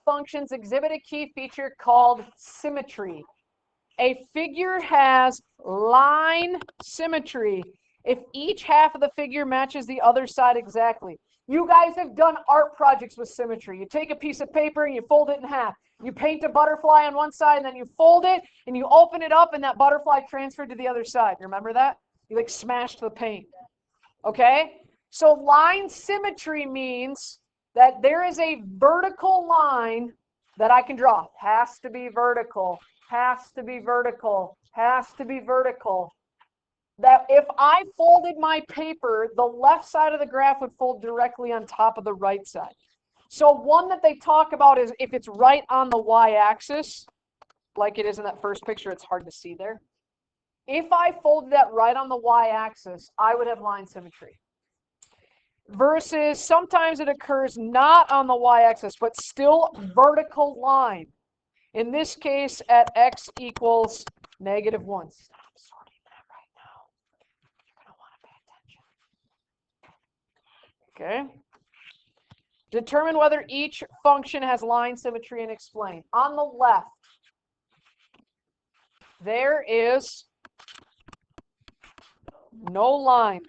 functions exhibit a key feature called symmetry. A figure has line symmetry if each half of the figure matches the other side exactly. You guys have done art projects with symmetry. You take a piece of paper and you fold it in half. You paint a butterfly on one side and then you fold it and you open it up and that butterfly transferred to the other side. Remember that? You like smashed the paint. Okay? So line symmetry means that there is a vertical line that I can draw. Has to be vertical. Has to be vertical. Has to be vertical. That if I folded my paper, the left side of the graph would fold directly on top of the right side. So one that they talk about is if it's right on the y-axis, like it is in that first picture, it's hard to see there. If I folded that right on the y-axis, I would have line symmetry. Versus sometimes it occurs not on the y-axis, but still vertical line. In this case, at x equals -1. Stop sorting that right now. You're going to want to pay attention. Okay? Determine whether each function has line symmetry and explain. On the left, there is no line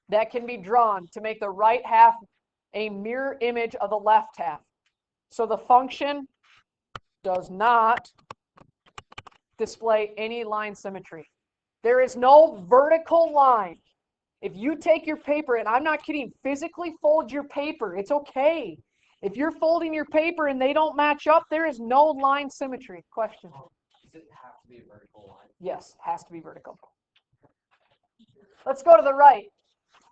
that can be drawn to make the right half a mirror image of the left half. So the function does not display any line symmetry. There is no vertical line. If you take your paper, and I'm not kidding, physically fold your paper, it's okay. If you're folding your paper and they don't match up, there is no line symmetry. Question? Does it have to be a vertical line? Yes, has to be vertical. Let's go to the right.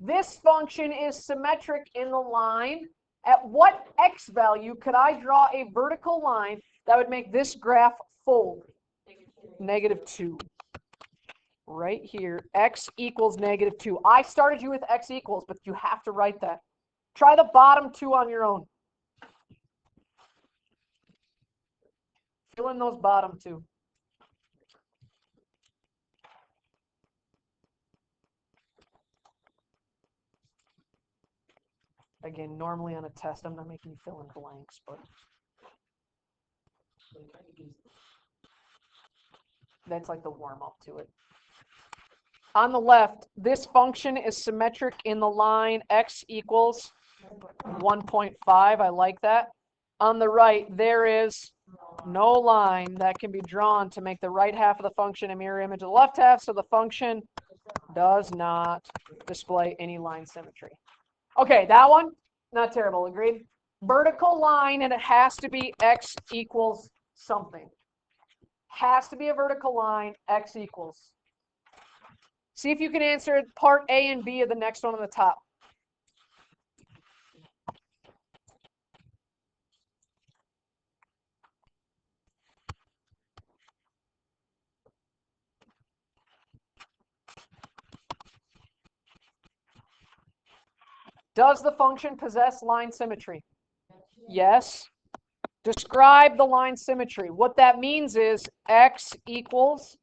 This function is symmetric in the line. At what x value could I draw a vertical line that would make this graph fold? -2. Right here, x equals -2. I started you with x equals, but you have to write that. Try the bottom two on your own. Fill in those bottom two. Again, normally on a test, I'm not making you fill in blanks, but that's like the warm-up to it. On the left, this function is symmetric in the line x equals 1.5. I like that. On the right, there is no line that can be drawn to make the right half of the function a mirror image of the left half, so the function does not display any line symmetry. Okay, that one, not terrible, agreed? Vertical line, and it has to be x equals something. Has to be a vertical line, x equals. See if you can answer part A and B of the next one on the top. Does the function possess line symmetry? Yes. Describe the line symmetry. What that means is x equals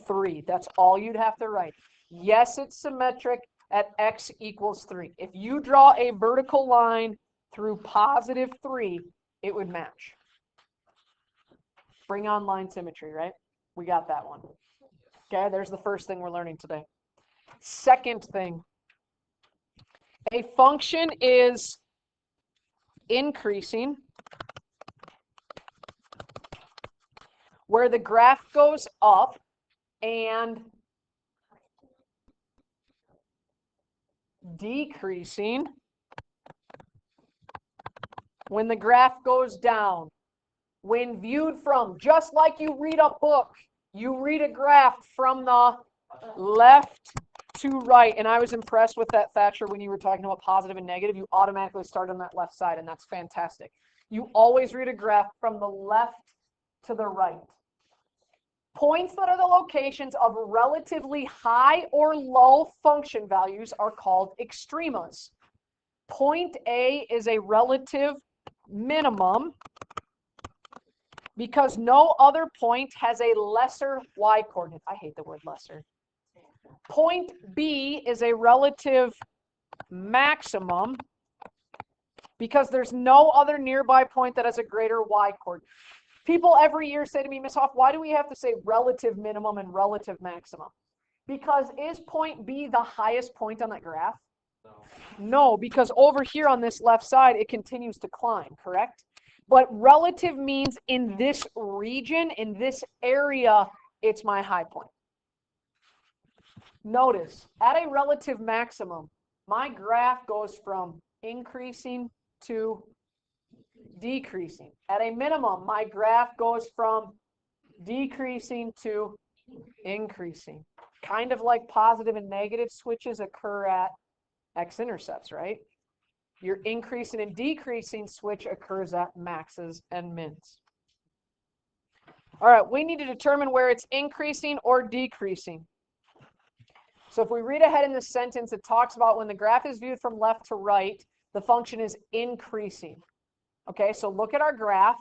3. That's all you'd have to write. Yes, it's symmetric at x equals 3. If you draw a vertical line through +3, it would match. Bring on line symmetry, right? We got that one. Okay, there's the first thing we're learning today. Second thing, a function is increasing where the graph goes up and decreasing when the graph goes down. When viewed from, just like you read a book, you read a graph from the left to right. And I was impressed with that, Thatcher, when you were talking about positive and negative. You automatically start on that left side, and that's fantastic. You always read a graph from the left to the right. Points that are the locations of relatively high or low function values are called extremas. Point A is a relative minimum because no other point has a lesser y-coordinate. I hate the word lesser. Point B is a relative maximum because there's no other nearby point that has a greater y-coordinate. People every year say to me, Miss Hoff, why do we have to say relative minimum and relative maximum? Because is point B the highest point on that graph? No, because over here on this left side, it continues to climb, correct? But relative means in this region, in this area, it's my high point. Notice, at a relative maximum, my graph goes from increasing to decreasing. At a minimum, my graph goes from decreasing to increasing. Kind of like positive and negative switches occur at x-intercepts, right? Your increasing and decreasing switch occurs at maxes and mins. All right, we need to determine where it's increasing or decreasing. So if we read ahead in this sentence, it talks about when the graph is viewed from left to right, the function is increasing. Okay, so look at our graph.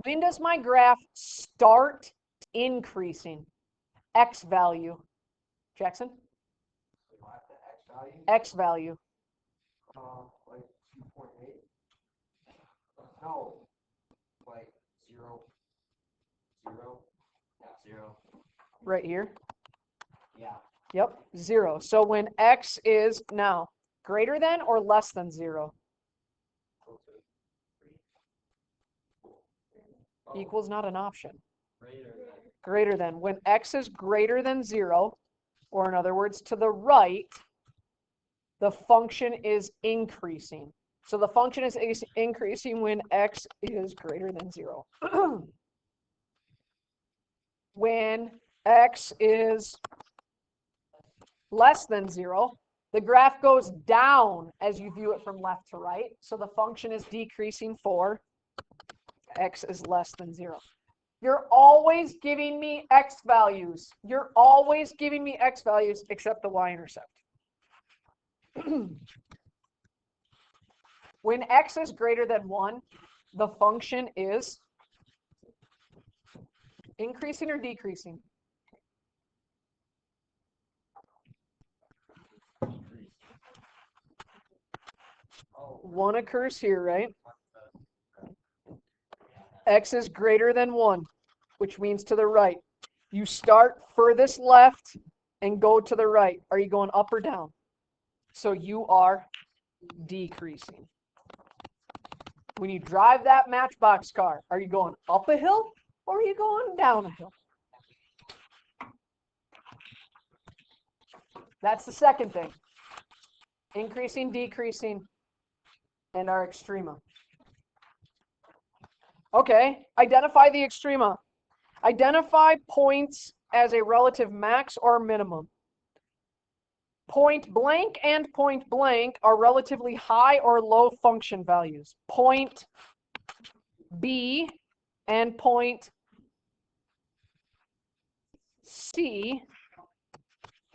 When does my graph start increasing? X value. Jackson? X value. Like 2.8. No. Like 0. 0. Yeah, 0. Right here. Yeah. Yep, 0. So when X is now greater than or less than 0? Equals not an option. Greater than. When X is greater than 0, or in other words, to the right, the function is increasing. So the function is increasing when X is greater than 0. When X is less than 0, the graph goes down as you view it from left to right. So the function is decreasing for X is less than 0. You're always giving me X values. You're always giving me X values except the y-intercept. When X is greater than 1, the function is increasing or decreasing? One occurs here, right? X is greater than 1, which means to the right. You start furthest left and go to the right. Are you going up or down? So you are decreasing. When you drive that Matchbox car, are you going up a hill or are you going down a hill? That's the second thing. Increasing, decreasing, and our extrema. Okay, identify the extrema. Identify points as a relative max or minimum. Point blank and point blank are relatively high or low function values. Point B and point C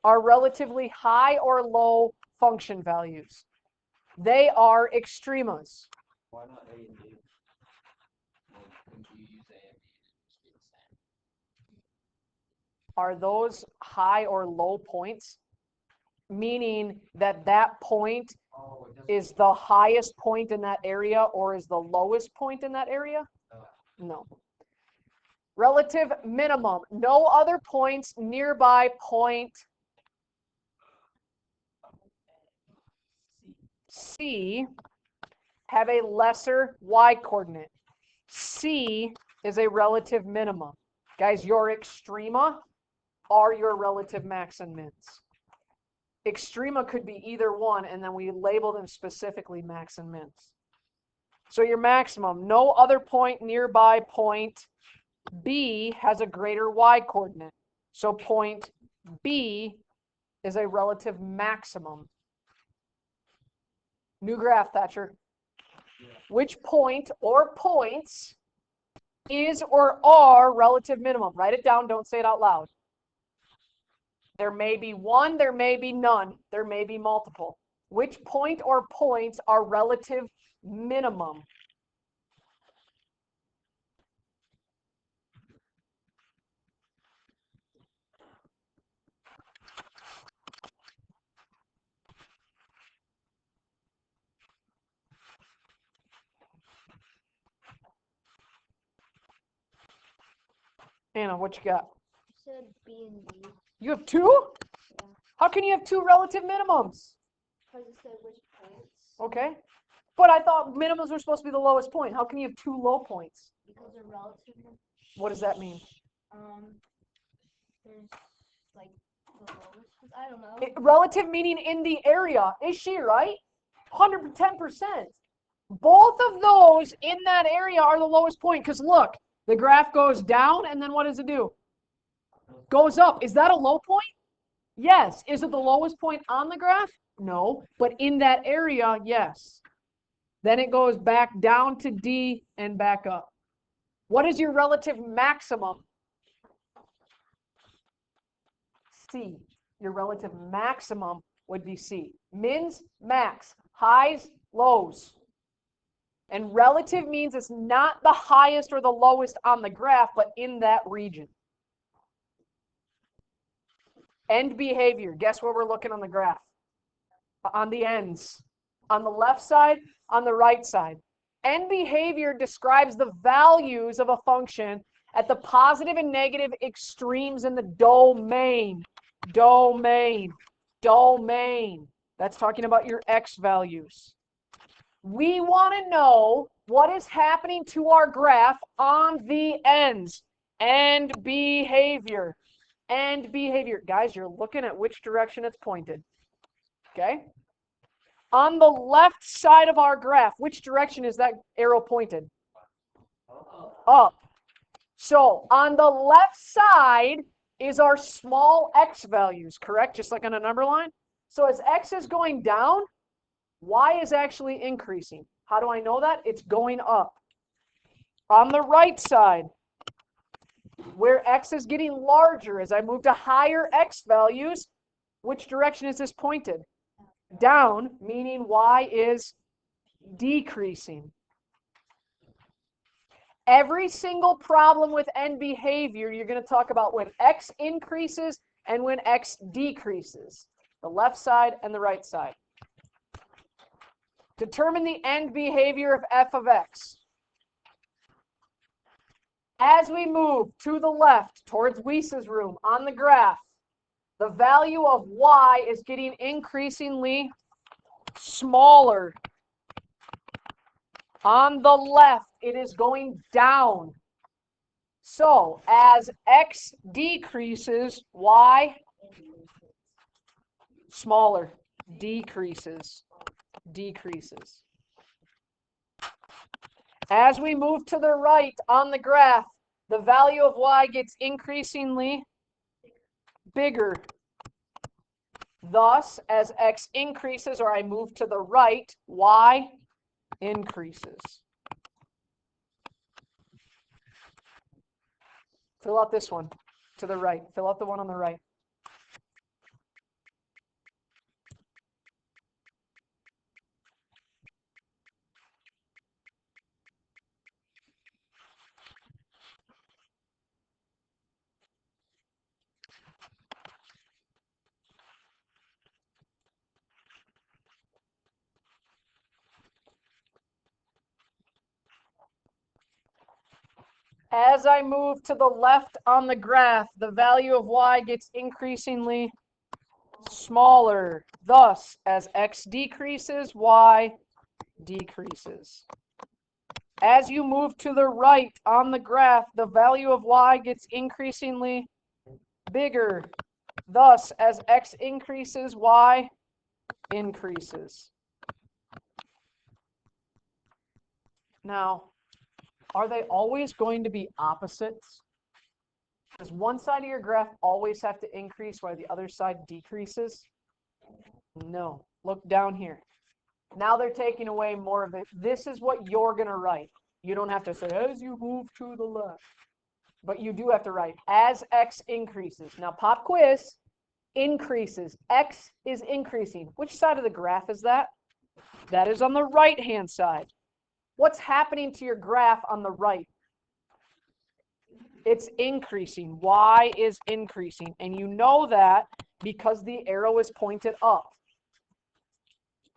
are relatively high or low function values. They are extremas. Why not A and B? Couldn't you use A and B to be the same? Are those high or low points? Meaning that that point is the highest point in that area or is the lowest point in that area? No. Relative minimum. No other points nearby point C have a lesser y-coordinate. C is a relative minimum. Guys, your extrema are your relative max and mins. Extrema could be either one, and then we label them specifically max and mins. So your maximum, no other point nearby point B has a greater y-coordinate. So point B is a relative maximum. New graph, Thatcher. Yeah. Which point or points is or are relative minimum? Write it down, don't say it out loud. There may be one, there may be none, there may be multiple. Which point or points are relative minimum? Anna, what you got? You said B and D. You have two? Yeah. How can you have two relative minimums? Because it said which points. Okay. But I thought minimums were supposed to be the lowest point. How can you have two low points? Because they're relative. What does that mean? There's like the lowest. I don't know. Relative meaning in the area. Is she right? 110%. Both of those in that area are the lowest point. Because look, the graph goes down, and then what does it do? Goes up. Is that a low point? Yes. Is it the lowest point on the graph? No. But in that area, yes. Then it goes back down to D and back up. What is your relative maximum? C. Your relative maximum would be C. Mins, max. Highs, lows. And relative means it's not the highest or the lowest on the graph, but in that region. End behavior. Guess where we're looking on the graph? On the ends. On the left side, on the right side. End behavior describes the values of a function at the positive and negative extremes in the domain. Domain. Domain. That's talking about your x values. We want to know what is happening to our graph on the ends. End behavior. End behavior. Guys, you're looking at which direction it's pointed. Okay? On the left side of our graph, which direction is that arrow pointed? Up. So on the left side is our small x values, correct? Just like on a number line. So as x is going down, y is actually increasing. How do I know that? It's going up. On the right side, where x is getting larger, as I move to higher x values, which direction is this pointed? Down, meaning y is decreasing. Every single problem with end behavior, you're going to talk about when x increases and when x decreases. The left side and the right side. Determine the end behavior of f of x. As we move to the left towards Weiss's room on the graph, the value of y is getting increasingly smaller. On the left, it is going down. So as x decreases, y smaller, decreases, decreases. As we move to the right on the graph, the value of y gets increasingly bigger. Thus, as x increases, or I move to the right, y increases. Fill out this one to the right. Fill out the one on the right. As I move to the left on the graph, the value of y gets increasingly smaller. Thus, as x decreases, y decreases. As you move to the right on the graph, the value of y gets increasingly bigger. Thus, as x increases, y increases. Now, are they always going to be opposites? Does one side of your graph always have to increase while the other side decreases? No. Look down here. Now they're taking away more of it. This is what you're going to write. You don't have to say, as you move to the left. But you do have to write, as x increases. Now, pop quiz, increases. X is increasing. Which side of the graph is that? That is on the right-hand side. What's happening to your graph on the right? It's increasing. Y is increasing. And you know that because the arrow is pointed up.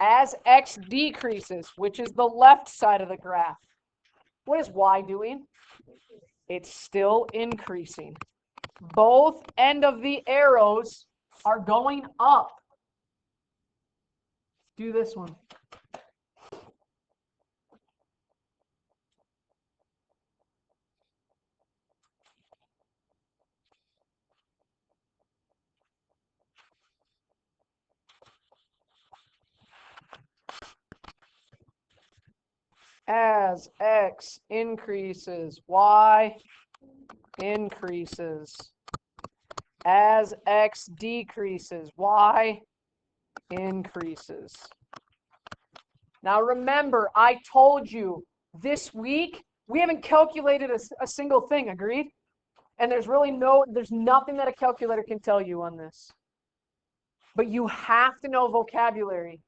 As x decreases, which is the left side of the graph, what is y doing? It's still increasing. Both end of the arrows are going up. Do this one. As x increases, y increases. As x decreases, y increases. Now remember, I told you this week we haven't calculated a single thing, agreed? And there's nothing that a calculator can tell you on this. But you have to know vocabulary.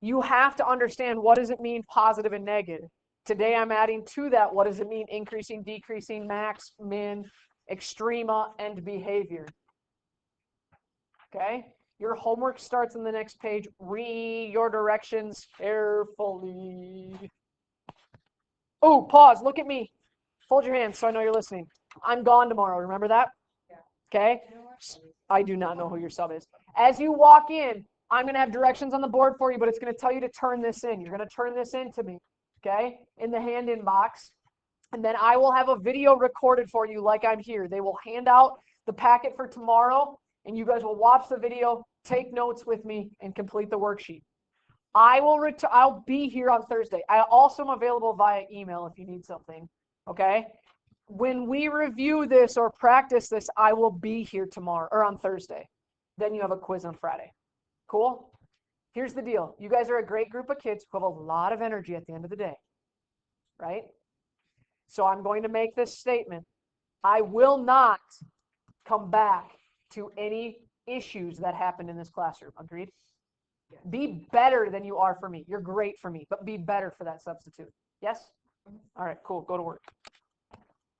You have to understand, what does it mean positive and negative. Today I'm adding to that, what does it mean increasing, decreasing, max, min, extrema, and behavior. Okay? Your homework starts on the next page. Read your directions carefully. Oh, pause. Look at me. Hold your hands so I know you're listening. I'm gone tomorrow. Remember that? Okay? I do not know who your sub is. As you walk in, I'm going to have directions on the board for you, but it's going to tell you to turn this in. You're going to turn this in to me, okay, in the hand-in box. And then I will have a video recorded for you like I'm here. They will hand out the packet for tomorrow, and you guys will watch the video, take notes with me, and complete the worksheet. I'll be here on Thursday. I also am available via email if you need something, okay? When we review this or practice this, I will be here tomorrow or on Thursday. Then you have a quiz on Friday. Cool? Here's the deal. You guys are a great group of kids who have a lot of energy at the end of the day, right? So I'm going to make this statement. I will not come back to any issues that happened in this classroom. Agreed? Be better than you are for me. You're great for me, but be better for that substitute. Yes? All right, cool. Go to work.